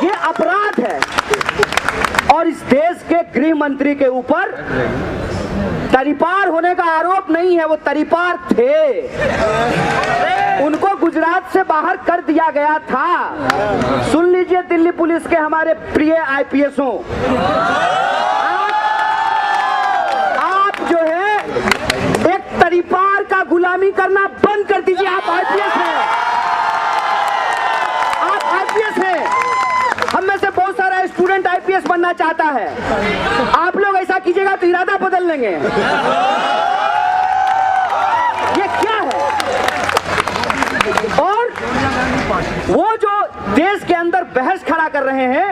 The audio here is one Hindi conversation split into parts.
ये अपराध है। और इस देश के गृह मंत्री के ऊपर तरीपार होने का आरोप नहीं है, वो तरीपार थे। उनको गुजरात से बाहर कर दिया गया था। सुन लीजिए दिल्ली पुलिस के हमारे प्रिय आईपीएसों, आप जो है एक तरीपार का गुलामी करना बंद कर दीजिए। आप आईपीएस हैं, आप आईपीएस हैं। हम में से बहुत सारा स्टूडेंट आईपीएस बनना चाहता है। आप लोग ऐसा कीजिएगा तो इरादा बदल लेंगे। ये क्या है? और वो जो देश के अंदर बहस खड़ा कर रहे हैं,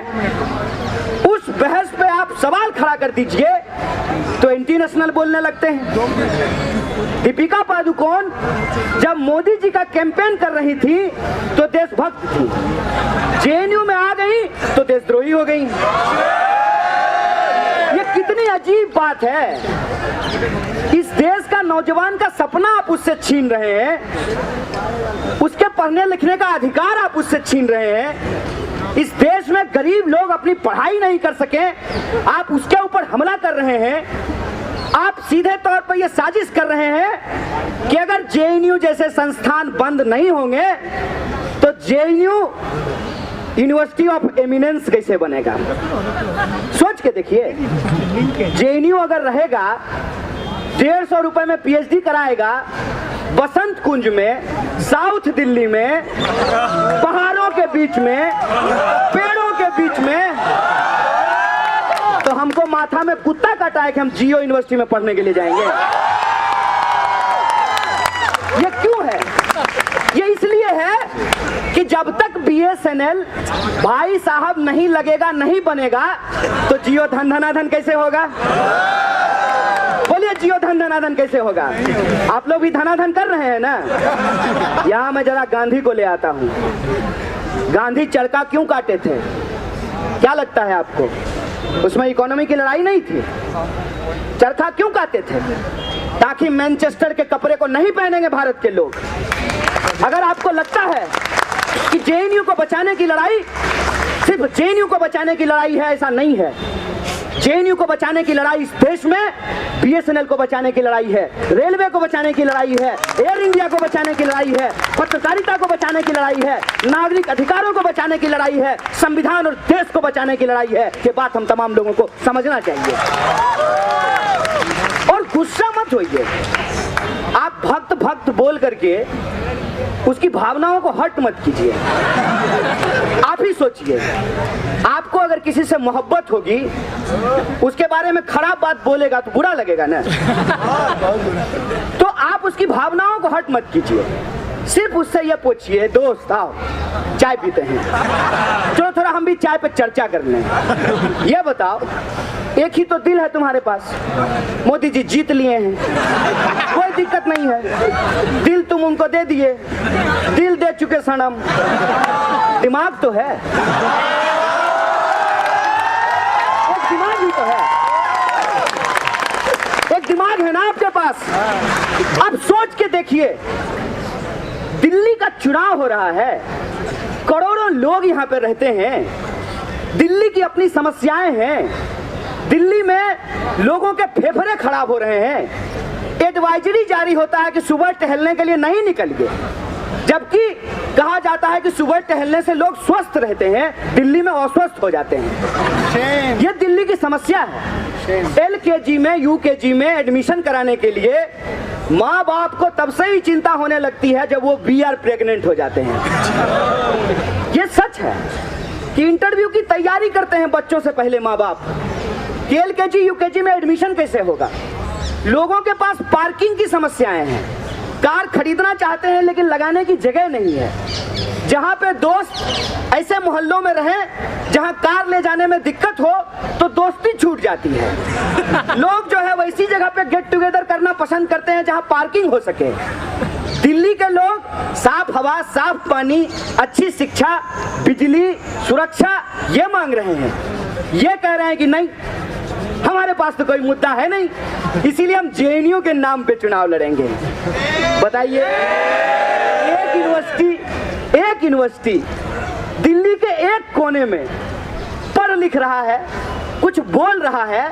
उस बहस पे आप सवाल खड़ा कर दीजिए तो इंटरनेशनल बोलने लगते हैं। दीपिका पादुकोण जब मोदी जी का कैंपेन कर रही थी तो देशभक्त थी, जेएनयू में आ गई तो देशद्रोही हो गई। ये कितनी अजीब बात है। इस देश का नौजवान का सपना आप उससे छीन रहे हैं, उसके पढ़ने लिखने का अधिकार आप उससे छीन रहे हैं। इस देश में गरीब लोग अपनी पढ़ाई नहीं कर सके, आप उसके ऊपर हमला कर रहे हैं। आप सीधे तौर पर यह साजिश कर रहे हैं कि अगर जेएनयू जैसे संस्थान बंद नहीं होंगे तो जेएनयू यूनिवर्सिटी ऑफ एमिनेंस कैसे बनेगा। सोच के देखिए, जेएनयू अगर रहेगा 150 रुपए में पीएचडी कराएगा बसंत कुंज में, साउथ दिल्ली में, पहाड़ों के बीच में, पेड़ों के बीच में, तो हमको माथा में कुत्ता काटा है कि हम जियो यूनिवर्सिटी में पढ़ने के लिए जाएंगे। ये क्यों है? ये इसलिए है कि जब तक बीएसएनएल भाई साहब नहीं लगेगा, नहीं बनेगा, तो जियो धन धनाधन कैसे होगा? बोलिए, जियो धन धनाधन कैसे होगा? आप लोग भी धनाधन कर रहे हैं ना। यहाँ मैं जरा गांधी को ले आता हूँ। गांधी चरखा क्यों काटे थे? क्या लगता है आपको? उसमें इकोनॉमी की लड़ाई नहीं थी। चरखा क्यों काटे थे? ताकि मैनचेस्टर के कपड़े को नहीं पहनेंगे भारत के लोग। अगर आपको लगता है कि जेएनयू को बचाने की लड़ाई सिर्फ जेएनयू को बचाने की लड़ाई है, ऐसा नहीं है। जेएनयू को बचाने की लड़ाई इस देश में बीएसएनएल को बचाने की लड़ाई है, रेलवे को बचाने की लड़ाई है, एयर इंडिया को बचाने की लड़ाई है, पत्रकारिता को बचाने की लड़ाई है, नागरिक अधिकारों को बचाने की लड़ाई है, संविधान और देश को बचाने की लड़ाई है। ये बात हम तमाम लोगों को समझना चाहिए। और गुस्सा मत होइए। आप भक्त भक्त बोल करके उसकी भावनाओं को हर्ट मत कीजिए। आप ही सोचिए, आपको अगर किसी से मोहब्बत होगी, उसके बारे में खराब बात बोलेगा तो बुरा लगेगा ना। तो आप उसकी भावनाओं को हर्ट मत कीजिए। सिर्फ उससे ये पूछिए, दोस्त आओ चाय पीते हैं, चलो थोड़ा हम भी चाय पे चर्चा कर लें। ये बताओ, एक ही तो दिल है तुम्हारे पास, मोदी जी जीत लिए हैं, कोई दिक्कत नहीं है, दिल तुम उनको दे दिए, दिल दे चुके सनम, दिमाग तो है, एक दिमाग ही तो है, एक दिमाग है ना आपके पास। अब सोच के देखिए, दिल्ली का चुनाव हो रहा है, करोड़ों लोग यहाँ पे रहते हैं, दिल्ली की अपनी समस्याएं हैं, दिल्ली में लोगों के फेफड़े खराब हो रहे हैं। एडवाइजरी जारी होता है कि सुबह टहलने के लिए नहीं निकलिए, जबकि कहा जाता है कि सुबह टहलने से लोग स्वस्थ रहते हैं, दिल्ली में अस्वस्थ हो जाते हैं। ये दिल्ली की समस्या है। एलकेजी में, यूकेजी में एडमिशन कराने के लिए माँ बाप को तब से ही चिंता होने लगती है जब वो बीआर प्रेग्नेंट हो जाते हैं। ये सच है कि इंटरव्यू की तैयारी करते हैं बच्चों से पहले माँ बाप। एलकेजी यूकेजी में एडमिशन कैसे होगा? लोगों के पास पार्किंग की समस्याएं हैं, कार खरीदना चाहते हैं लेकिन लगाने की जगह नहीं है। जहां पे दोस्त ऐसे मोहल्लों में रहें जहां कार ले जाने में दिक्कत हो तो दोस्ती छूट जाती है। लोग जो है वैसी जगह पे गेट टुगेदर करना पसंद करते हैं जहां पार्किंग हो सके। दिल्ली के लोग साफ हवा, साफ पानी, अच्छी शिक्षा, बिजली, सुरक्षा ये मांग रहे हैं। ये कह रहे हैं कि नहीं, हमारे पास तो कोई मुद्दा है नहीं, इसीलिए हम जेएनयू के नाम पे चुनाव लड़ेंगे। बताइए, एक यूनिवर्सिटी दिल्ली के एक कोने में पढ़ लिख रहा है, कुछ बोल रहा है,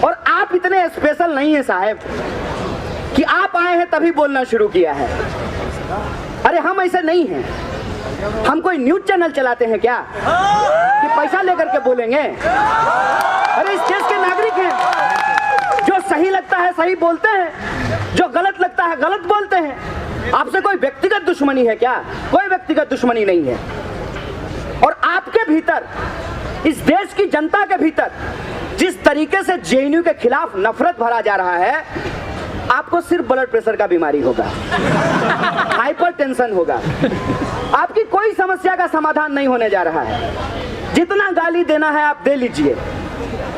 और आप इतने स्पेशल नहीं है साहब कि आप आए हैं तभी बोलना शुरू किया है। अरे हम ऐसे नहीं हैं। हम कोई न्यूज चैनल चलाते हैं क्या कि पैसा लेकर के बोलेंगे? अरे इस देश के नागरिक हैं, जो सही लगता है सही बोलते हैं, जो गलत लगता है गलत बोलते हैं। आपसे कोई व्यक्तिगत दुश्मनी है क्या? कोई व्यक्तिगत दुश्मनी नहीं है। और आपके भीतर, इस देश की जनता के भीतर जिस तरीके से जेएनयू के खिलाफ नफरत भरा जा रहा है, आपको सिर्फ ब्लड प्रेशर का बीमारी होगा, हाइपर टेंशन होगा, आपकी कोई समस्या का समाधान नहीं होने जा रहा है। जितना गाली देना है आप दे लीजिए,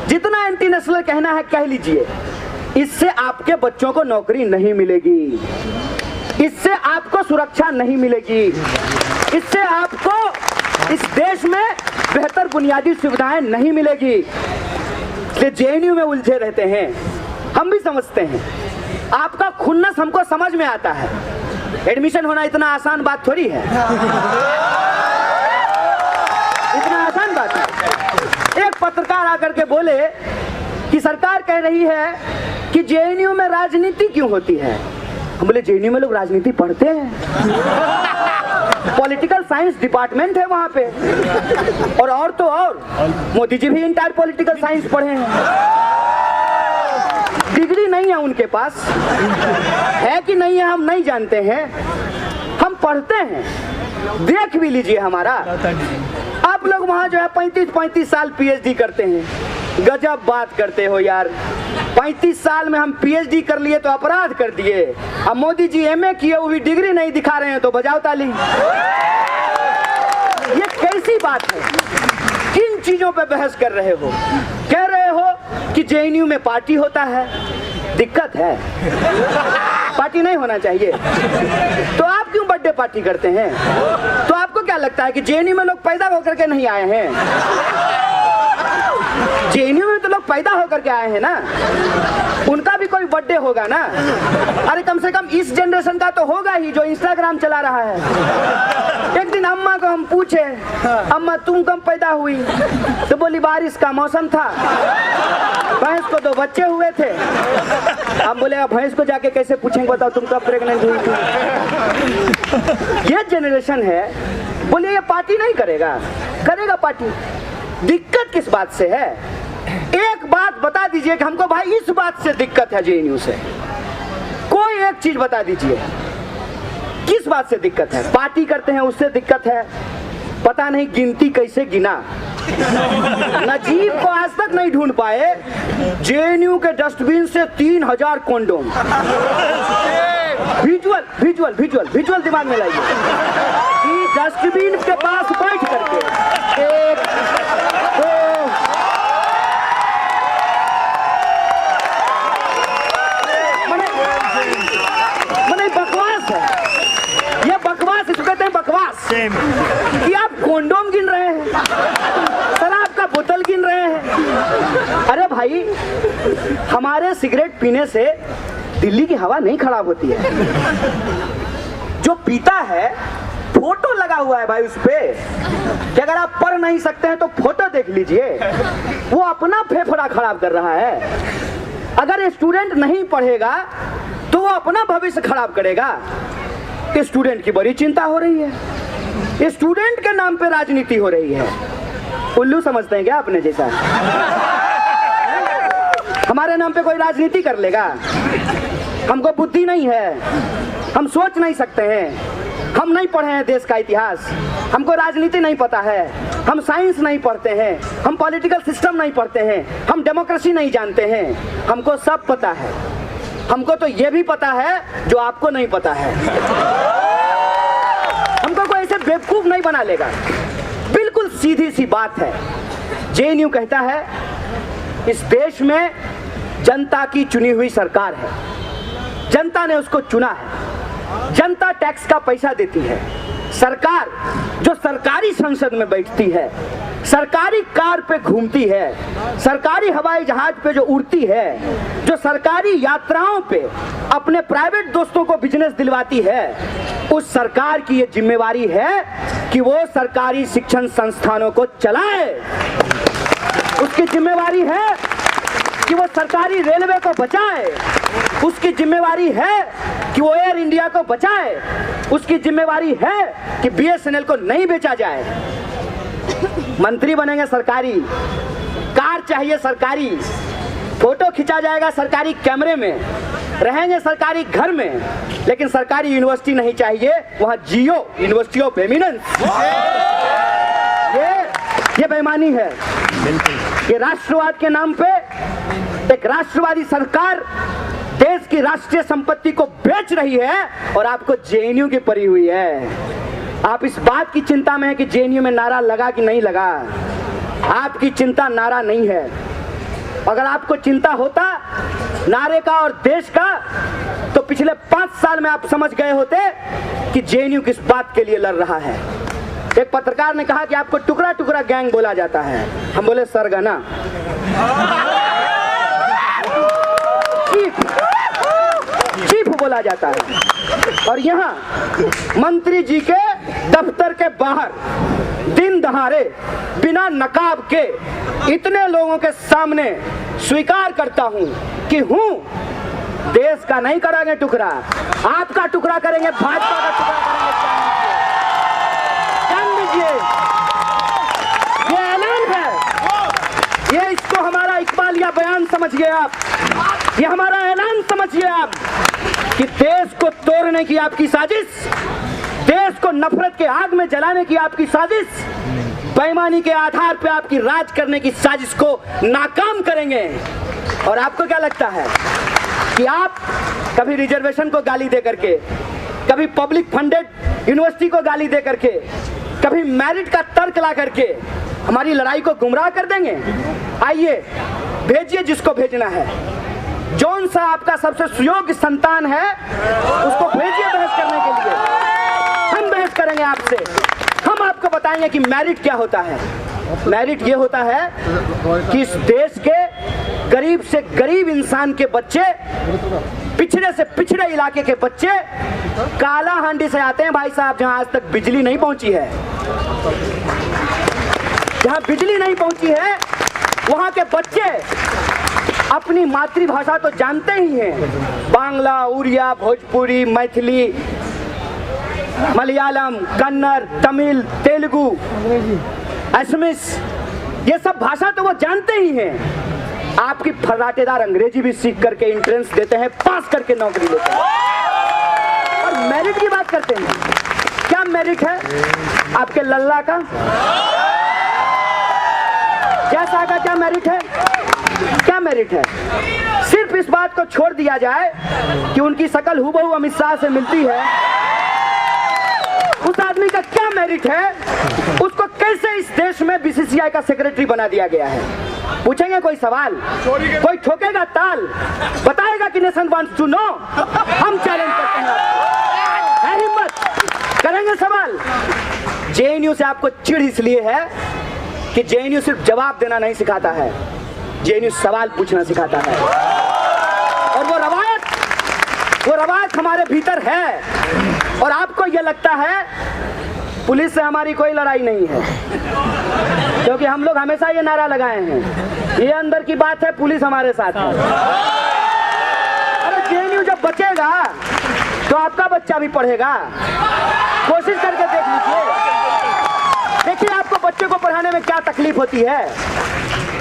जितना एंटी नेशनल कहना है कह लीजिए, इससे आपके बच्चों को नौकरी नहीं मिलेगी, इससे आपको सुरक्षा नहीं मिलेगी, इससे आपको इस देश में बेहतर बुनियादी सुविधाएं नहीं मिलेगी। इसलिए जेएनयू में उलझे रहते हैं। हम भी समझते हैं, आपका खुन्नस हमको समझ में आता है। एडमिशन होना इतना आसान बात थोड़ी है, इतना आसान बात है। एक पत्रकार आकर के बोले कि सरकार कह रही है कि जेएनयू में राजनीति क्यों होती है। हम बोले जेएनयू में लोग राजनीति पढ़ते हैं, पॉलिटिकल साइंस डिपार्टमेंट है वहां पे, और तो और मोदी जी भी इंटायर पॉलिटिकल साइंस पढ़े हैं। डिग्री नहीं है उनके पास, है कि नहीं है हम नहीं जानते हैं, हम पढ़ते हैं। देख भी लीजिए हमारा, आप लोग वहां जो है 35 साल पीएचडी करते हैं। गजब बात करते हो यार, 35 साल में हम पीएचडी कर लिए तो अपराध कर दिए। अब मोदी जी एमए किए, वो भी डिग्री नहीं दिखा रहे हैं तो बजाओ ताली। ये कैसी बात है? किन चीजों पे बहस कर रहे हो? कह रहे हो कि जेएनयू में पार्टी होता है, दिक्कत है, पार्टी नहीं होना चाहिए। तो आप क्यों बर्थडे पार्टी करते हैं? तो आपको क्या लगता है कि जेएनयू में लोग पैदा होकर के नहीं आए हैं? जेएनयू में तो लोग पैदा होकर के आए हैं ना, उनका भी कोई बर्थडे होगा ना। अरे कम से कम इस जनरेशन का तो होगा ही जो इंस्टाग्राम चला रहा है। एक दिन अम्मा को हम पूछे, अम्मा तुम कब पैदा हुई? तो बोली बारिश का मौसम था, भैंस को 2 बच्चे हुए थे। हम बोले भैंस को जाके कैसे पूछेंगे, बताओ तुम कब प्रेग्नेंट हुई थी? ये जनरेशन है। बोलिए ये पार्टी नहीं करेगा? करेगा पार्टी। दिक्कत किस बात से है? एक बात बता दीजिए कि हमको भाई इस बात से दिक्कत है जेएनयू से, कोई एक चीज बता दीजिए किस बात से दिक्कत है। पार्टी करते हैं उससे दिक्कत है, पता नहीं गिनती कैसे गिना, नजीब को आज तक नहीं ढूंढ पाए। जेएनयू के डस्टबिन से 3000 कॉन्डोम। विजुअल दिमाग में लाइए कि डस्टबिन के पास बैठ करके 1 2 मने बकवास है ये, बकवास इसको कहते हैं, बकवास कि आप कॉन्डोम गिन रहे हैं, शराब का बोतल गिन रहे हैं। अरे भाई, हमारे सिगरेट पीने से दिल्ली की हवा नहीं खराब होती है। जो पीता है, फोटो लगा हुआ है भाई उस पे, कि अगर आप पढ़ नहीं सकते हैं तो फोटो देख लीजिए, वो अपना फेफड़ा खराब कर रहा है। अगर स्टूडेंट नहीं पढ़ेगा तो वो अपना भविष्य खराब करेगा। स्टूडेंट की बड़ी चिंता हो रही है, स्टूडेंट के नाम पे राजनीति हो रही है। उल्लू समझते हैं क्या अपने जैसा? हमारे नाम पे कोई राजनीति कर लेगा? हमको बुद्धि नहीं है, हम सोच नहीं सकते हैं, हम नहीं पढ़े हैं देश का इतिहास, हमको राजनीति नहीं पता है, हम साइंस नहीं पढ़ते हैं, हम पॉलिटिकल सिस्टम नहीं पढ़ते हैं, हम डेमोक्रेसी नहीं जानते हैं। हमको सब पता है। हमको तो ये भी पता है जो आपको नहीं पता है। हमको कोई ऐसे बेवकूफ नहीं बना लेगा। बिल्कुल सीधी सी बात है। जेएनयू कहता है इस देश में जनता की चुनी हुई सरकार है, जनता ने उसको चुना है, जनता टैक्स का पैसा देती है। सरकार जो सरकारी संसद में बैठती है, सरकारी कार पे घूमती है, सरकारी हवाई जहाज पे जो उड़ती है, जो सरकारी यात्राओं पे अपने प्राइवेट दोस्तों को बिजनेस दिलवाती है, उस सरकार की ये जिम्मेवारी है कि वो सरकारी शिक्षण संस्थानों को चलाए। उसकी जिम्मेवारी है कि वो सरकारी रेलवे को बचाए। उसकी जिम्मेवारी है कि वो एयर इंडिया को बचाए। उसकी जिम्मेवारी है कि BSNL को नहीं बेचा जाए। मंत्री बनेंगे सरकारी, कार चाहिए सरकारी, फोटो खिंचा जाएगा सरकारी कैमरे में, रहेंगे सरकारी घर में, लेकिन सरकारी यूनिवर्सिटी नहीं चाहिए। वहां जियो, यूनिवर्सिटी ऑफ एमिनेंस। ये बेईमानी है। ये राष्ट्रवाद के नाम पे एक राष्ट्रवादी सरकार देश की राष्ट्रीय संपत्ति को बेच रही है और आपको JNU की पड़ी हुई है। आप इस बात की चिंता में है कि JNU में नारा लगा कि नहीं लगा। आपकी चिंता नारा नहीं है। अगर आपको चिंता होता नारे का और देश का, तो पिछले 5 साल में आप समझ गए होते कि JNU किस बात के लिए लड़ रहा है। एक पत्रकार ने कहा कि आपको टुकड़ा टुकड़ा गैंग बोला जाता है। हम बोले सरगना, चीफ बोला जाता है। और यहाँ मंत्री जी के दफ्तर के बाहर दिन दहाड़े बिना नकाब के इतने लोगों के सामने स्वीकार करता हूं कि हूं देश का नहीं करेंगे टुकड़ा, आपका टुकड़ा करेंगे, भाजपा का टुकड़ा करेंगे। जान लीजिए, ये ऐलान है। ये इसको हमारा इकबालिया बयान समझिए आप, ये हमारा ऐलान समझिए आप कि देश को तोड़ने की आपकी साजिश, देश को नफरत के आग में जलाने की आपकी साजिश, बेईमानी के आधार पे आपकी राज करने की साजिश को नाकाम करेंगे। और आपको क्या लगता है कि आप कभी रिजर्वेशन को गाली दे करके, कभी पब्लिक फंडेड यूनिवर्सिटी को गाली दे करके, कभी मेरिट का तर्क ला करके हमारी लड़ाई को गुमराह कर देंगे? आइए, भेजिए जिसको भेजना है। जौन सा आपका सबसे सुयोग्य संतान है उसको भेजिए बहस करने के लिए। हम बहस करेंगे आपसे। हम आपको बताएंगे कि मेरिट क्या होता है। मेरिट ये होता है कि इस देश के गरीब से गरीब इंसान के बच्चे, पिछड़े से पिछड़े इलाके के बच्चे काला हांडी से आते हैं भाई साहब, जहां आज तक बिजली नहीं पहुंची है। जहां बिजली नहीं पहुंची है वहां के बच्चे अपनी मातृभाषा तो जानते ही हैं, बांग्ला, उड़िया, भोजपुरी, मैथिली, मलयालम, कन्नड़, तमिल, तेलुगु, असमिस, ये सब भाषा तो वो जानते ही हैं। आपकी फर्राटेदार अंग्रेजी भी सीख करके एंट्रेंस देते हैं, पास करके नौकरी लेते हैं। और मेरिट की बात करते हैं। क्या मेरिट है आपके लल्ला का? जैसा का क्या मेरिट है? क्या मेरिट है? सिर्फ इस बात को छोड़ दिया जाए कि उनकी शकल हूबहू अमित शाह से मिलती है। उस आदमी का क्या मेरिट है? उसको कैसे इस देश में BCCI का सेक्रेटरी बना दिया गया है? पूछेंगे कोई सवाल, कोई ठोकेगा ताल, बताएगा कि नेशन वांट्स टू नो। हम चैलेंज करते हैं, है हिम्मत, करेंगे सवाल। JNU से आपको चिढ़ इसलिए है कि JNU सिर्फ जवाब देना नहीं सिखाता है, JNU सवाल पूछना सिखाता है। और वो रवायत हमारे भीतर है। और आपको ये लगता है पुलिस से हमारी कोई लड़ाई नहीं है, क्योंकि हम लोग हमेशा ये नारा लगाए हैं, ये अंदर की बात है, पुलिस हमारे साथ है। अरे JNU जब बचेगा तो आपका बच्चा भी पढ़ेगा। कोशिश करके देख लीजिए, देखिए आपको बच्चे को पढ़ाने में क्या तकलीफ होती है।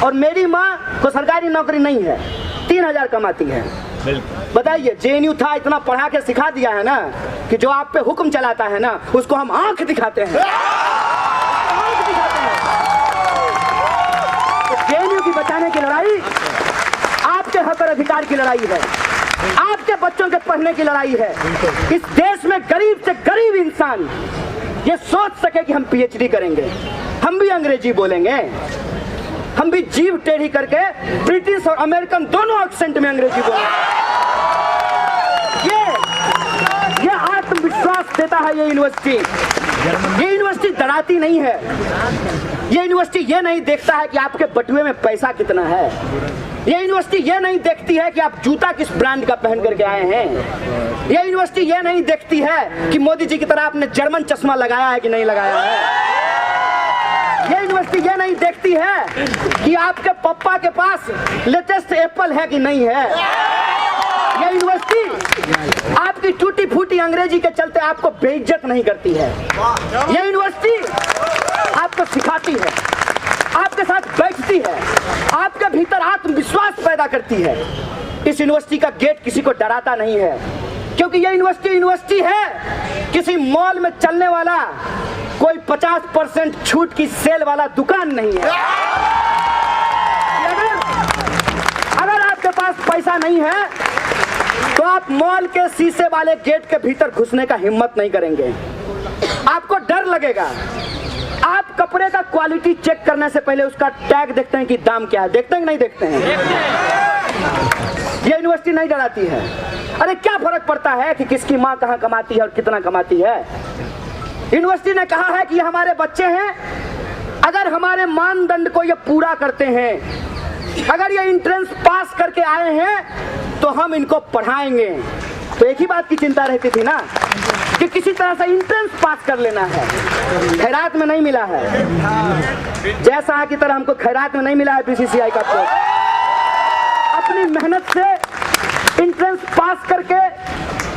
और मेरी माँ को सरकारी नौकरी नहीं है, 3000 कमाती है। बताइए, JNU था, इतना पढ़ा के सिखा दिया है ना कि जो आप पे हुक्म चलाता है ना उसको हम आंख दिखाते हैं। तो JNU की बचाने की लड़ाई आपके हक और अधिकार की लड़ाई है, आपके बच्चों के पढ़ने की लड़ाई है। इस देश में गरीब से गरीब इंसान ये सोच सके कि हम PhD करेंगे, हम भी अंग्रेजी बोलेंगे, हम भी जीभ टेढ़ी करके ब्रिटिश और अमेरिकन दोनों एक्सेंट में अंग्रेजी बोलेंगे। ये आत्मविश्वास देता है ये यूनिवर्सिटी। ये यूनिवर्सिटी डराती नहीं है। ये यूनिवर्सिटी ये नहीं देखता है कि आपके बटुए में पैसा कितना है। ये यूनिवर्सिटी ये नहीं देखती है कि आप जूता किस ब्रांड का पहन करके आए हैं। ये यूनिवर्सिटी ये नहीं देखती है कि मोदी जी की तरह आपने जर्मन चश्मा लगाया है कि नहीं लगाया है। ये यूनिवर्सिटी ये नहीं देखती है कि आपके पापा के पास लेटेस्ट एप्पल है कि नहीं है। ये यूनिवर्सिटी आपकी टूटी फूटी अंग्रेजी के चलते आपको बेइज्जत नहीं करती है। ये यूनिवर्सिटी आपको सिखाती है, आपके साथ बैठती है, आपके भीतर आत्मविश्वास पैदा करती है। इस यूनिवर्सिटी का गेट किसी को डराता नहीं है, क्योंकि ये यूनिवर्सिटी है, किसी मॉल में चलने वाला कोई 50% छूट की सेल वाला दुकान नहीं है। अगर आपके पास पैसा नहीं है तो आप मॉल के शीशे वाले गेट के भीतर घुसने का हिम्मत नहीं करेंगे, आपको डर लगेगा। आप कपड़े का क्वालिटी चेक करने से पहले उसका टैग देखते हैं कि दाम क्या है। देखते हैं कि नहीं देखते हैं? ये यूनिवर्सिटी नहीं डराती है। अरे क्या फर्क पड़ता है कि किसकी माँ कहाँ कमाती है और कितना कमाती है। यूनिवर्सिटी ने कहा है कि ये हमारे बच्चे हैं, अगर हमारे मानदंड को ये पूरा करते हैं, अगर ये एंट्रेंस पास करके आए हैं तो हम इनको पढ़ाएंगे। तो एक ही बात की चिंता रहती थी ना कि किसी तरह से एंट्रेंस पास कर लेना है। खैरात में नहीं मिला है, जैसा की तरह हमको खैरात में नहीं मिला है बीसीसीआई का पोस्ट। अपनी मेहनत से एंट्रेंस पास करके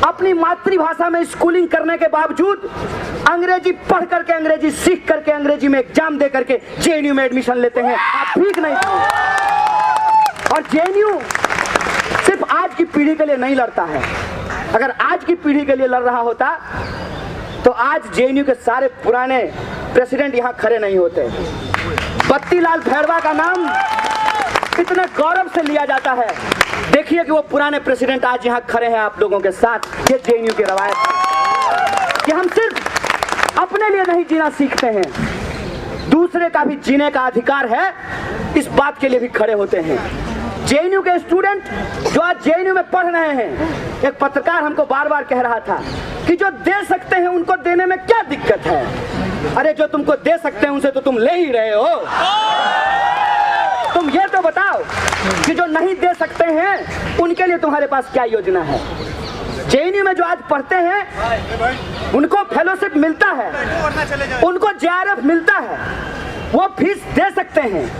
अपनी मातृभाषा में स्कूलिंग करने के बावजूद अंग्रेजी पढ़ करके, अंग्रेजी सीख करके, अंग्रेजी में एग्जाम दे करके जेएनयू में एडमिशन लेते हैं। आप ठीक नहीं थे। और जेएनयू सिर्फ आज की पीढ़ी के लिए नहीं लड़ता है। अगर आज की पीढ़ी के लिए लड़ रहा होता तो आज जेएनयू के सारे पुराने प्रेसिडेंट यहाँ खड़े नहीं होते। बत्तीलाल भैरवा का नाम इतने गौरव से लिया जाता है। देखिए कि वो पुराने प्रेसिडेंट आज यहाँ खड़े हैं आप लोगों के साथ। ये जेएनयू की रवायत है कि हम सिर्फ अपने लिए नहीं जीना सीखते हैं, दूसरे का भी जीने का अधिकार है, इस बात के लिए भी खड़े होते हैं। जेएनयू के स्टूडेंट जो आज जेएनयू में पढ़ रहे हैं, एक पत्रकार हमको बार बार कह रहा था कि जो दे सकते हैं उनको देने में क्या दिक्कत है। अरे जो तुमको दे सकते हैं उनसे तो तुम ले ही रहे हो। तुम ये तो बताओ कि जो नहीं दे सकते हैं उनके लिए तुम्हारे पास क्या योजना है। जेएनयू में जो आज पढ़ते हैं उनको फेलोशिप मिलता है, उनको जेआरएफ मिलता है, वो फीस दे सकते हैं।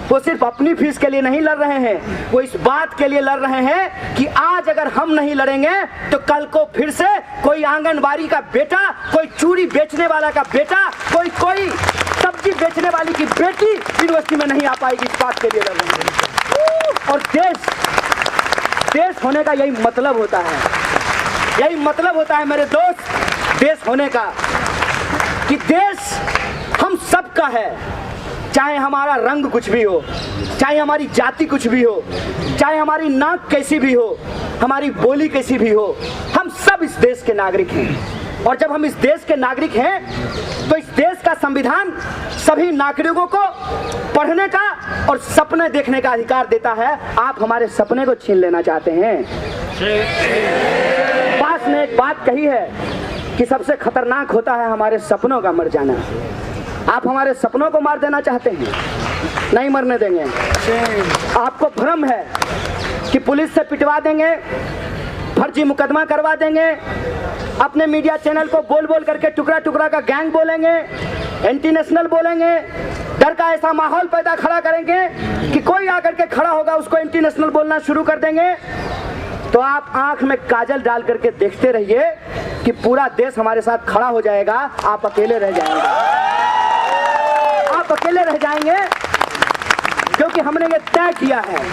वो सिर्फ अपनी फीस के लिए नहीं लड़ रहे हैं, वो इस बात के लिए लड़ रहे हैं कि आज अगर हम नहीं लड़ेंगे तो कल को फिर से कोई आंगनबाड़ी का बेटा, कोई चूड़ी बेचने वाला का बेटा, कोई सब्जी बेचने वाली की बेटी यूनिवर्सिटी में नहीं आ पाएगी। इस बात के लिए लड़ रहे हैं। और देश होने का यही मतलब होता है, यही मतलब होता है मेरे दोस्त, देश होने का, कि देश हम सबका है। चाहे हमारा रंग कुछ भी हो, चाहे हमारी जाति कुछ भी हो, चाहे हमारी नाक कैसी भी हो, हमारी बोली कैसी भी हो, हम सब इस देश के नागरिक हैं। और जब हम इस देश के नागरिक हैं तो इस देश का संविधान सभी नागरिकों को पढ़ने का और सपने देखने का अधिकार देता है। आप हमारे सपने को छीन लेना चाहते हैं। पास ने एक बात कही है कि सबसे खतरनाक होता है हमारे सपनों का मर जाना। आप हमारे सपनों को मार देना चाहते हैं, नहीं मरने देंगे। आपको भ्रम है कि पुलिस से पिटवा देंगे, फर्जी मुकदमा करवा देंगे, अपने मीडिया चैनल को बोल बोल करके टुकड़ा टुकड़ा का गैंग बोलेंगे, एंटी नेशनल बोलेंगे, डर का ऐसा माहौल पैदा खड़ा करेंगे कि कोई आकर के खड़ा होगा उसको एंटी नेशनल बोलना शुरू कर देंगे। तो आप आंख में काजल डाल करके देखते रहिए कि पूरा देश हमारे साथ खड़ा हो जाएगा, आप अकेले रह जाएंगे। आप अकेले रह जाएंगे क्योंकि हमने ये तय किया है,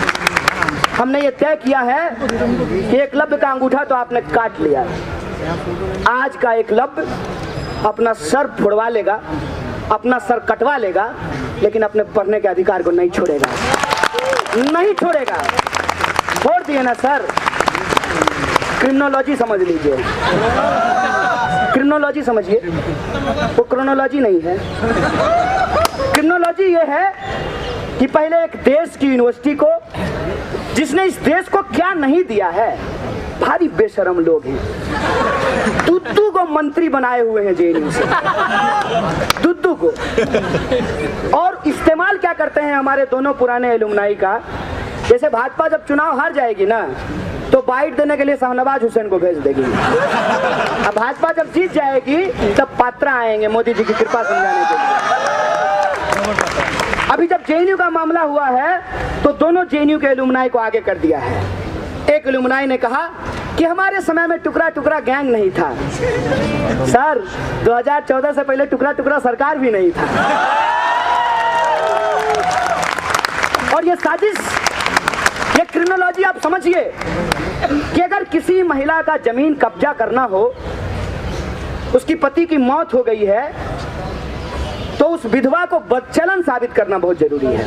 हमने ये तय किया है कि एकलव्य का अंगूठा तो आपने काट लिया, आज का एकलव्य अपना सर फोड़वा लेगा, अपना सर कटवा लेगा, लेकिन अपने पढ़ने के अधिकार को नहीं छोड़ेगा, नहीं छोड़ेगा। छोड़ दिए ना सर। क्रिमिनोलॉजी समझ लीजिए, क्रिमिनोलॉजी समझिए, वो क्रोनोलॉजी नहीं है। क्रिमिनोलॉजी ये है कि पहले एक देश की यूनिवर्सिटी को, जिसने इस देश को क्या नहीं दिया है, भारी बेशरम लोग हैं, दुद्दू को मंत्री बनाए हुए हैं जेएनयू से, दुद्दू को। और इस्तेमाल क्या करते हैं हमारे दोनों पुराने एलुमनाई का जैसे भाजपा जब चुनाव हार जाएगी ना तो बाइट देने के लिए शाहनवाज हुसैन को भेज देगी। अब भाजपा जब जीत जाएगी तब पात्रा आएंगे मोदी जी की कृपा समझाने के लिए। अभी जब जेएनयू का मामला हुआ है तो दोनों जेएनयू के एलुमनाई को आगे कर दिया है। एक एलुमनाई ने कहा कि हमारे समय में टुकड़ा टुकड़ा गैंग नहीं था। सर 2014 से पहले टुकड़ा टुकड़ा सरकार भी नहीं था। और ये साजिश, ये क्रिमिनोलॉजी आप समझिए कि अगर किसी महिला का जमीन कब्जा करना हो, उसकी पति की मौत हो गई है, तो उस विधवा को बदचलन साबित करना बहुत जरूरी है।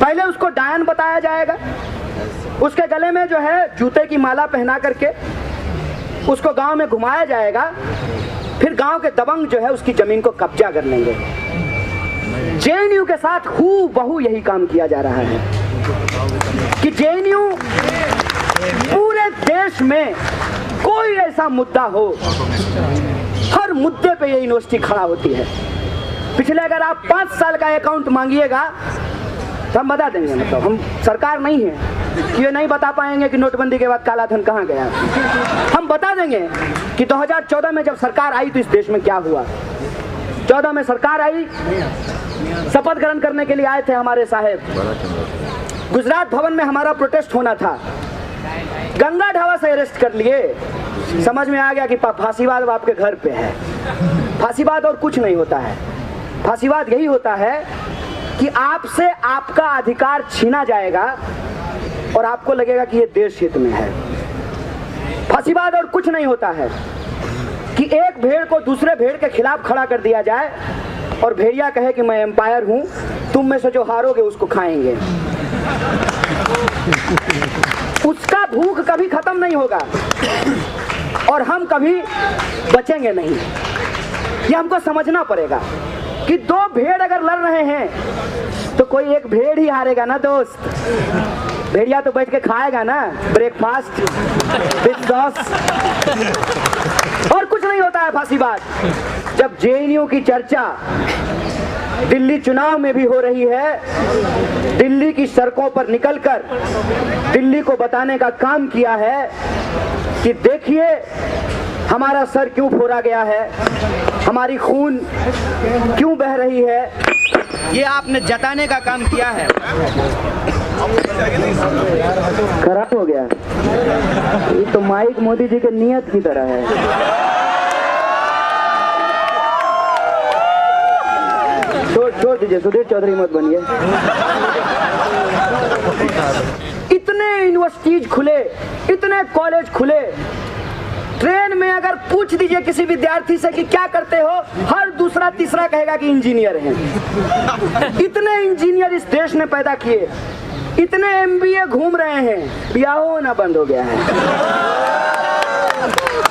पहले उसको डायन बताया जाएगा, उसके गले में जो है जूते की माला पहना करके उसको गांव में घुमाया जाएगा, फिर गांव के दबंग जो है उसकी जमीन को कब्जा कर लेंगे। जेएनयू के साथ हूबहू यही काम किया जा रहा है कि जेएनयू पूरे देश में कोई ऐसा मुद्दा हो, हर मुद्दे पे ये यूनिवर्सिटी खड़ा होती है। पिछले अगर आप 5 साल का अकाउंट मांगिएगा तो हम बता देंगे। मतलब हम सरकार नहीं है कि ये नहीं बता पाएंगे कि नोटबंदी के बाद काला धन कहाँ गया। हम बता देंगे कि 2014 में जब सरकार आई तो इस देश में क्या हुआ। 14 में सरकार आई, शपथ ग्रहण करने के लिए आए थे हमारे साहेब। गुजरात भवन में हमारा प्रोटेस्ट होना था, गंगा ढाबा से अरेस्ट कर लिए। समझ में आ गया कि फांसीवाद आपके घर पे है। फांसीवाद और कुछ नहीं होता है। फांसीवाद यही होता है कि आपसे आपका अधिकार छीना जाएगा और आपको लगेगा कि ये देश हित में है। फांसीवाद और कुछ नहीं होता है कि एक भेड़ को दूसरे भेड़ के खिलाफ खड़ा कर दिया जाए और भेड़िया कहे कि मैं एम्पायर हूं, तुम में से जो हारोगे उसको खाएंगे। उसका भूख कभी खत्म नहीं होगा और हम कभी बचेंगे नहीं। ये हमको समझना पड़ेगा कि 2 भेड़ अगर लड़ रहे हैं तो कोई एक भेड़ ही हारेगा ना दोस्त। भेड़िया तो बैठ के खाएगा ना ब्रेकफास्ट विद सॉस। और कुछ नहीं होता है फांसीवाद। जब जेएनयू की चर्चा दिल्ली चुनाव में भी हो रही है, दिल्ली की सड़कों पर निकलकर दिल्ली को बताने का काम किया है कि देखिए हमारा सर क्यों फोड़ा गया है, हमारी खून क्यों बह रही है, ये आपने जताने का काम किया है। खराब हो गया ये तो माइक मोदी जी के नियत की तरह है। छोड़ दीजिए, सुधीर चौधरी मत बनिए। इतने यूनिवर्सिटीज खुले, इतने कॉलेज खुले, ट्रेन में अगर पूछ दीजिए किसी विद्यार्थी से कि क्या करते हो, हर दूसरा तीसरा कहेगा कि इंजीनियर हैं। इतने इंजीनियर इस देश ने पैदा किए, इतने एमबीए घूम रहे हैं, ब्याह होना बंद हो गया है।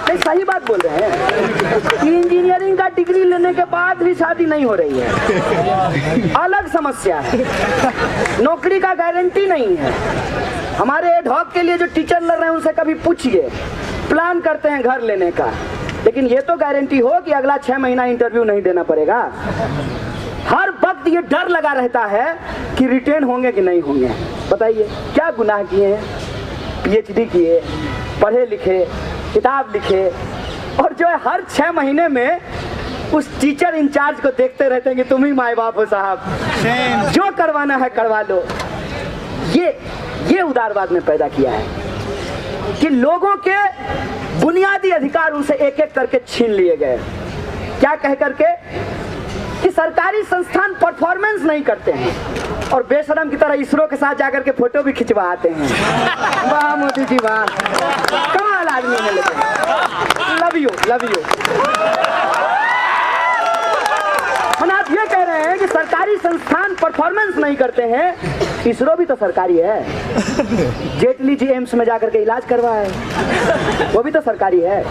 नहीं, सही बात बोल रहे हैं कि इंजीनियरिंग का डिग्री लेने के बाद भी शादी नहीं हो रही है, अलग समस्या है। नौकरी का गारंटी नहीं है। हमारे एडहॉक के लिए जो टीचर लड़ रहे हैं उनसे कभी पूछिए, प्लान करते हैं घर लेने का, लेकिन ये तो गारंटी हो कि अगला 6 महीना इंटरव्यू नहीं देना पड़ेगा। हर वक्त ये डर लगा रहता है कि रिटेन होंगे कि नहीं होंगे। बताइए क्या गुनाह किए हैं, पीएचडी किए, पढ़े लिखे, किताब लिखे, और जो है हर 6 महीने में उस टीचर इंचार्ज को देखते रहते हैं कि तुम ही माए बाप हो साहब, जो करवाना है करवा लो। ये उदारवाद ने पैदा किया है कि लोगों के बुनियादी अधिकार उनसे एक एक करके छीन लिए गए। क्या कह करके कि सरकारी संस्थान परफॉर्मेंस नहीं करते हैं और बेशरम की तरह इसरो के साथ जाकर के फोटो भी खिंचवाते हैं। वाह मोदी जी वाह, कमाल आदमी है। Love you love you. हम आप ये कह रहे हैं कि सरकारी संस्थान परफॉर्मेंस नहीं करते हैं। इसरो भी तो सरकारी है। जेटली जी एम्स में जाकर के इलाज करवाए, वो भी तो सरकारी है।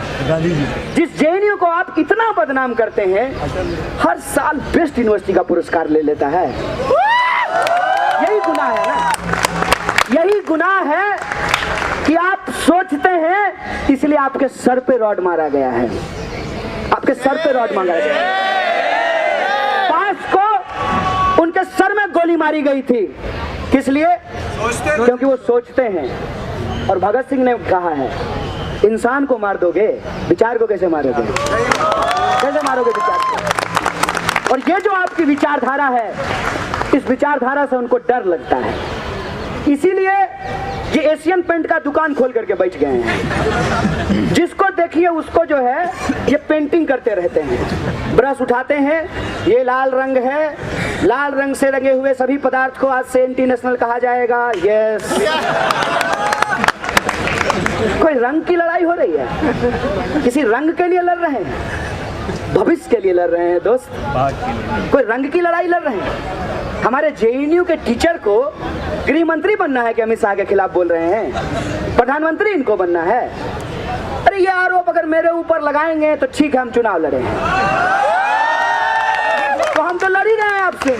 जिस जेएनयू को आप इतना बदनाम करते हैं, हर साल बेस्ट यूनिवर्सिटी का पुरस्कार ले लेता है। यही गुनाह है ना, यही गुनाह है कि आप सोचते हैं इसलिए आपके सर पे रॉड मारा गया है, आपके सर पे रॉड मारा गया है। पास को उनके सर में गोली मारी गई थी, किस लिए? क्योंकि वो सोचते हैं। और भगत सिंह ने कहा है, इंसान को मार दोगे, विचार को कैसे मारोगे? कैसे मारोगे विचार को? और ये जो आपकी विचारधारा है, इस विचारधारा से उनको डर लगता है, इसीलिए ये एशियन पेंट का दुकान खोल करके बैठ गए हैं। जिसको देखिए उसको जो है ये पेंटिंग करते रहते हैं, ब्रश उठाते हैं, ये लाल रंग है, लाल रंग से रंगे हुए सभी पदार्थ को आज से एंटी नेशनल कहा जाएगा। यस, कोई रंग की लड़ाई हो रही है? किसी रंग के लिए लड़ रहे हैं? भविष्य के लिए लड़ रहे हैं दोस्त, कोई रंग की लड़ाई लड़ रहे हैं? हमारे जेएनयू के टीचर को गृह मंत्री बनना है कि अमित शाह के खिलाफ बोल रहे हैं? प्रधानमंत्री इनको बनना है? अरे ये आरोप अगर मेरे ऊपर लगाएंगे तो ठीक है, हम चुनाव लड़ेंगे। तो हम तो लड़ ही रहे हैं आपसे,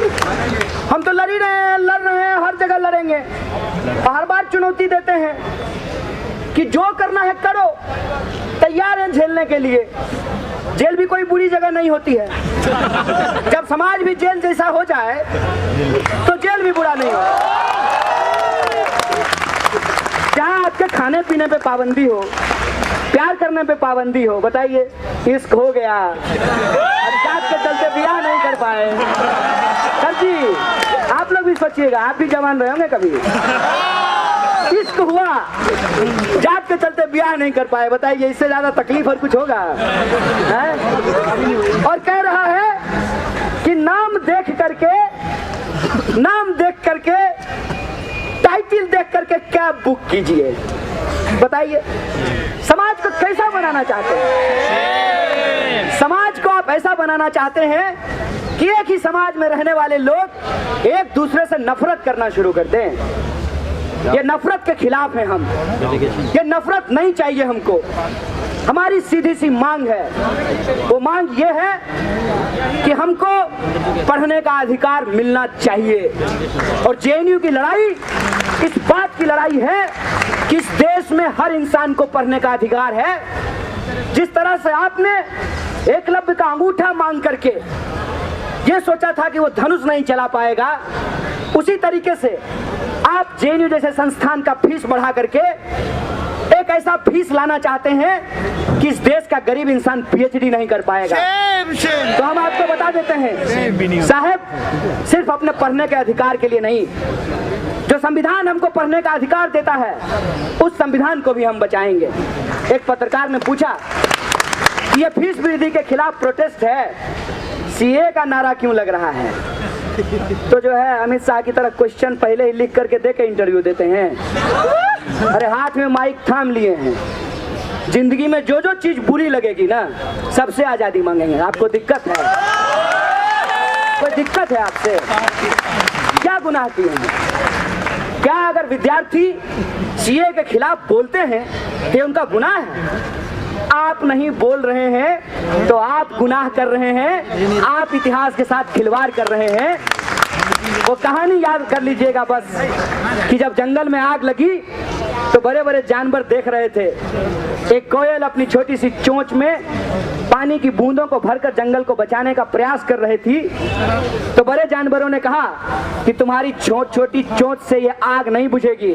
हम तो लड़ ही रहे हैं, लड़ रहे हैं, हर जगह लड़ेंगे। हर बार चुनौती देते हैं कि जो करना है करो, तैयार हैं झेलने के लिए। जेल भी कोई बुरी जगह नहीं होती है। जब समाज भी जेल जैसा हो जाए तो जेल भी बुरा नहीं होता। जहाँ आपके खाने पीने पे पाबंदी हो, प्यार करने पे पाबंदी हो, बताइए, इश्क हो गया, जात के चलते ब्याह नहीं कर पाए। सर जी, आप लोग भी सोचिएगा, आप भी जवान रहे होंगे कभी, इश्क हुआ, जात के चलते ब्याह नहीं कर पाए, बताइए इससे ज्यादा तकलीफ और कुछ होगा है? और कह रहा है कि नाम देख करके टाइटल देख करके कैब बुक कीजिए। बताइए समाज को कैसा बनाना चाहते हैं? समाज को आप ऐसा बनाना चाहते हैं कि एक ही समाज में रहने वाले लोग एक दूसरे से नफरत करना शुरू कर दें। ये नफरत के खिलाफ हैं हम, ये नफरत नहीं चाहिए हमको। हमारी सीधी सी मांग है, वो मांग ये है कि हमको पढ़ने का अधिकार मिलना चाहिए। और जेएनयू की लड़ाई इस बात की लड़ाई है कि इस देश में हर इंसान को पढ़ने का अधिकार है। जिस तरह से आपने एकलव्य का अंगूठा मांग करके ये सोचा था कि वो धनुष नहीं चला पाएगा, उसी तरीके से आप जेएनयू जैसे संस्थान का फीस बढ़ा करके एक ऐसा फीस लाना चाहते हैं कि इस देश का गरीब इंसान पीएचडी नहीं कर पाएगा। तो हम आपको बता देते हैं साहब, सिर्फ अपने पढ़ने के अधिकार के लिए नहीं, जो संविधान हमको पढ़ने का अधिकार देता है उस संविधान को भी हम बचाएंगे। एक पत्रकार ने पूछा कि ये फीस वृद्धि के खिलाफ प्रोटेस्ट है, सीए का नारा क्यों लग रहा है? तो जो है अमित शाह की तरह क्वेश्चन पहले ही लिख करके दे के इंटरव्यू देते हैं। अरे हाथ में माइक थाम लिए हैं। जिंदगी में जो जो चीज बुरी लगेगी ना, सबसे आजादी मांगेंगे। आपको दिक्कत है? कोई दिक्कत है आपसे? क्या गुनाह किए हैं? क्या अगर विद्यार्थी सीए के खिलाफ बोलते हैं तो ये उनका गुनाह है? आप नहीं बोल रहे हैं तो आप गुनाह कर रहे हैं, आप इतिहास के साथ खिलवाड़ कर रहे हैं। वो कहानी याद कर लीजिएगा बस कि जब जंगल में आग लगी तो बड़े बड़े जानवर देख रहे थे। एक कोयल अपनी छोटी सी चोंच में पानी की बूंदों को भरकर जंगल को बचाने का प्रयास कर रही थी। तो बड़े जानवरों ने कहा कि तुम्हारी छोटी चोंच से ये आग नहीं बुझेगी।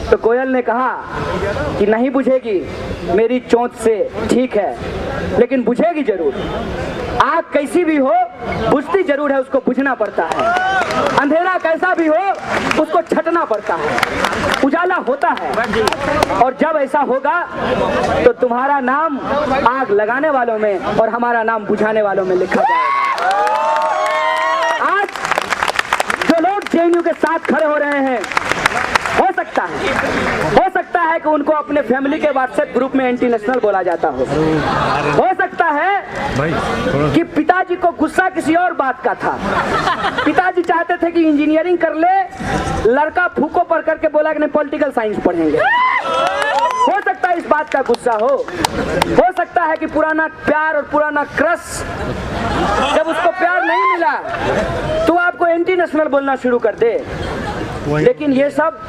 तो कोयल ने कहा कि नहीं बुझेगी मेरी चोंच से, ठीक है, लेकिन बुझेगी जरूर। आग कैसी भी हो बुझती जरूर है, उसको बुझना पड़ता है। अंधेरा कैसा भी हो उसको छटना पड़ता है, उजाला होता है। और जब ऐसा होगा तो तुम्हारा नाम आग लगाने वालों में और हमारा नाम बुझाने वालों में लिखा जाएगा। आज जो लोग जेएनयू के साथ खड़े हो रहे हैं, हो सकता है कि उनको अपने फैमिली के व्हाट्सएप ग्रुप में एंटी नेशनल बोला जाता हो सकता है कि पिताजी को गुस्सा किसी और बात का था। पिताजी चाहते थे कि इंजीनियरिंग कर ले, लड़का फूको पढ़ करके बोला कि नहीं पॉलिटिकल साइंस पढ़ेंगे। हो सकता है इस बात का गुस्सा हो सकता है कि पुराना प्यार और पुराना क्रश, जब उसको प्यार नहीं मिला तो आपको एंटी नेशनल बोलना शुरू कर दे। लेकिन ये सब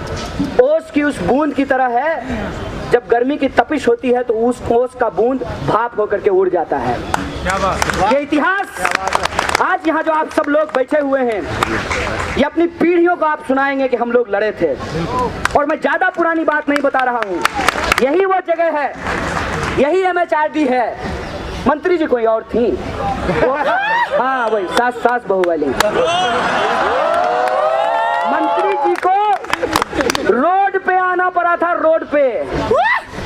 ओस की उस बूंद की तरह है, जब गर्मी की तपिश होती है तो उस ओस का बूंद भाप होकर के उड़ जाता है। ये इतिहास आज यहाँ जो आप सब लोग बैठे हुए हैं, ये अपनी पीढ़ियों को आप सुनाएंगे कि हम लोग लड़े थे। और मैं ज्यादा पुरानी बात नहीं बता रहा हूँ, यही वो जगह है, यही MHRD है। मंत्री जी कोई और थी, हाँ वही सास बहू वाली। मंत्री जी को रोड पे आना पड़ा था, रोड पे।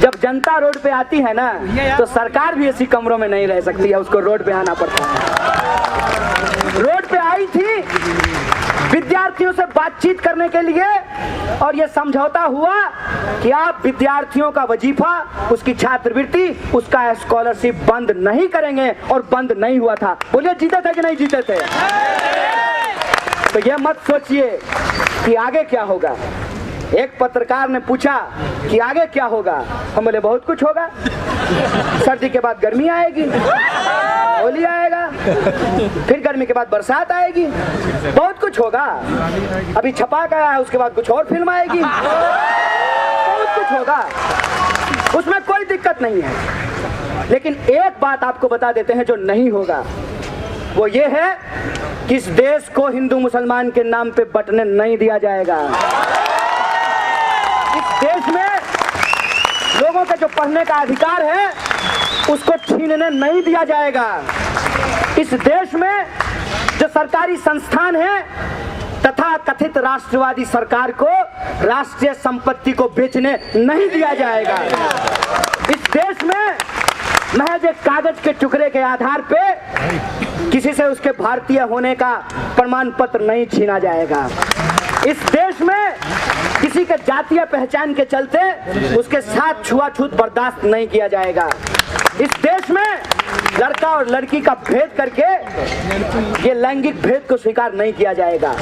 जब जनता रोड पे आती है ना, तो सरकार भी ऐसी कमरों में नहीं रह सकती है, उसको रोड पे आना पड़ता है। रोड पे आई थी विद्यार्थियों से बातचीत करने के लिए, और ये समझौता हुआ कि आप विद्यार्थियों का वजीफा, उसकी छात्रवृत्ति, उसका स्कॉलरशिप बंद नहीं करेंगे, और बंद नहीं हुआ था। बोलिए जीते थे कि नहीं जीते थे? तो ये मत सोचिए कि आगे क्या होगा। एक पत्रकार ने पूछा कि आगे क्या होगा, हम बोले बहुत कुछ होगा। सर्दी के बाद गर्मी आएगी, होली आएगा, फिर गर्मी के बाद बरसात आएगी, बहुत कुछ होगा। अभी छपाक आया है, उसके बाद कुछ और फिल्म आएगी, बहुत कुछ होगा, उसमें कोई दिक्कत नहीं है। लेकिन एक बात आपको बता देते हैं जो नहीं होगा, वो ये है कि इस देश को हिंदू मुसलमान के नाम पे बंटने नहीं दिया जाएगा। इस देश में लोगों का जो पढ़ने का अधिकार है, उसको छीनने नहीं दिया जाएगा। इस देश में जो सरकारी संस्थान है, तथा कथित राष्ट्रवादी सरकार को राष्ट्रीय संपत्ति को बेचने नहीं दिया जाएगा। इस देश में महज एक कागज के टुकड़े के आधार पे किसी से उसके भारतीय होने का प्रमाण पत्र नहीं छीना जाएगा। इस देश में किसी के जातीय पहचान के चलते उसके साथ छुआछूत बर्दाश्त नहीं किया जाएगा। इस देश में लड़का और लड़की का भेद करके ये लैंगिक भेद को स्वीकार नहीं किया जाएगा।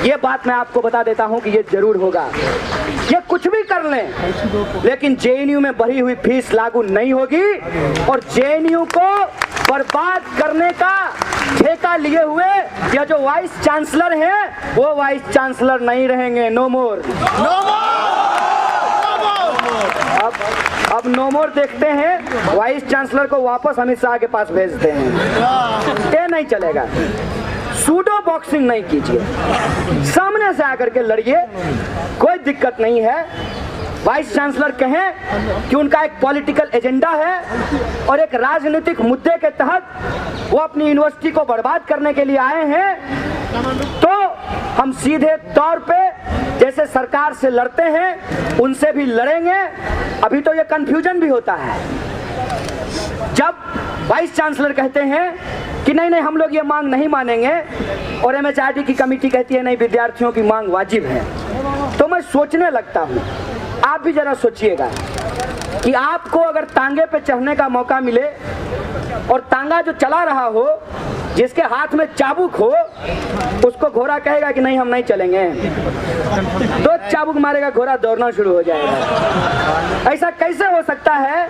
ये बात मैं आपको बता देता हूं कि ये जरूर होगा। ये कुछ भी कर लें, लेकिन JNU में बढ़ी हुई फीस लागू नहीं होगी, और JNU को बर्बाद करने का ठेका लिए हुए या जो वाइस चांसलर हैं, वो वाइस चांसलर नहीं रहेंगे। नो मोर। अब नो मोर देखते हैं, वाइस चांसलर को वापस अमित शाह के पास भेजते हैं। ये नहीं चलेगा। सूडो बॉक्सिंग नहीं कीजिए, सामने से आकर के लड़िए, कोई दिक्कत नहीं है। वाइस चांसलर कहें कि उनका एक पॉलिटिकल एजेंडा है और एक राजनीतिक मुद्दे के तहत वो अपनी यूनिवर्सिटी को बर्बाद करने के लिए आए हैं, तो हम सीधे तौर पे जैसे सरकार से लड़ते हैं उनसे भी लड़ेंगे। अभी तो ये कंफ्यूजन भी होता है जब वाइस चांसलर कहते हैं कि नहीं नहीं हम लोग ये मांग नहीं मानेंगे, और MHRD की कमेटी कहती है नहीं विद्यार्थियों की मांग वाजिब है। तो मैं सोचने लगता हूँ, आप भी जरा सोचिएगा कि आपको अगर तांगे पे चढ़ने का मौका मिले और तांगा जो चला रहा हो, जिसके हाथ में चाबुक हो, उसको घोड़ा कहेगा कि नहीं हम नहीं चलेंगे, तो चाबुक मारेगा, घोड़ा दौड़ना शुरू हो जाएगा। ऐसा कैसे हो सकता है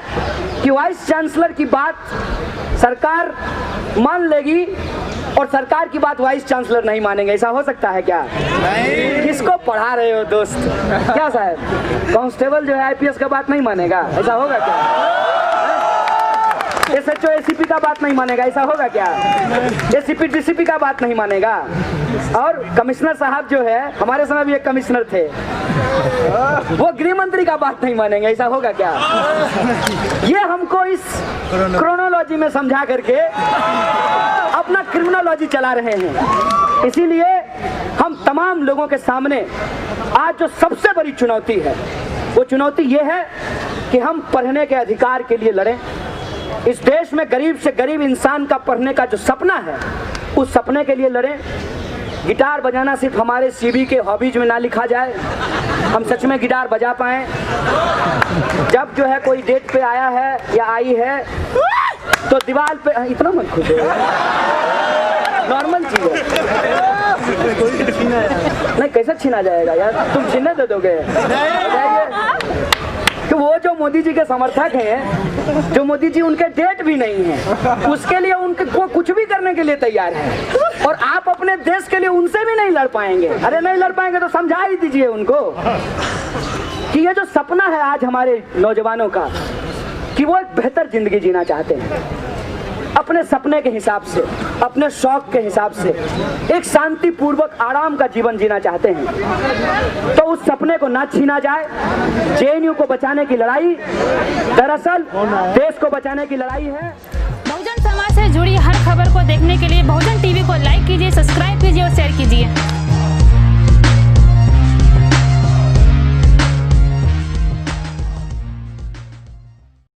कि वाइस चांसलर की बात सरकार मान लेगी और सरकार की बात वाइस चांसलर नहीं मानेंगे? ऐसा हो सकता है क्या? नहीं। किसको पढ़ा रहे हो दोस्त? क्या साहब, कांस्टेबल जो है IPS का बात नहीं मानेगा? ऐसा होगा क्या? SHO ACP का बात नहीं मानेगा? ऐसा होगा क्या? ACP DCP का बात नहीं मानेगा? और कमिश्नर साहब जो है, हमारे समय भी एक कमिश्नर थे, वो गृह मंत्री का बात नहीं मानेंगे? ऐसा होगा क्या? ये हमको इस क्रोनोलॉजी में समझा करके अपना क्रिमिनोलॉजी चला रहे हैं। इसीलिए हम तमाम लोगों के सामने आज जो सबसे बड़ी चुनौती है, वो चुनौती ये है कि हम पढ़ने के अधिकार के लिए लड़ें। इस देश में गरीब से गरीब इंसान का पढ़ने का जो सपना है, उस सपने के लिए लड़ें। गिटार बजाना सिर्फ हमारे CV के हॉबीज में ना लिखा जाए, हम सच में गिटार बजा पाएं। जब जो है कोई डेट पे आया है या आई है, तो दीवार पे इतना मत खुदो, नॉर्मल चीज है। नहीं, कैसे छीना जाएगा यार, तुम छीनने दे दोगे? कि वो जो मोदी जी के समर्थक हैं, जो मोदी जी उनके डेट भी नहीं है, उसके लिए उनके को कुछ भी करने के लिए तैयार है, और आप अपने देश के लिए उनसे भी नहीं लड़ पाएंगे। अरे नहीं लड़ पाएंगे तो समझा ही दीजिए उनको कि ये जो सपना है आज हमारे नौजवानों का, कि वो एक बेहतर जिंदगी जीना चाहते हैं, अपने सपने के हिसाब से, अपने शौक के हिसाब से एक शांतिपूर्वक आराम का जीवन जीना चाहते हैं, तो उस सपने को ना छीना जाए। जेएनयू को बचाने की लड़ाई दरअसल देश को बचाने की लड़ाई है। बहुजन समाज से जुड़ी हर खबर को देखने के लिए बहुजन टीवी को लाइक कीजिए, सब्सक्राइब कीजिए।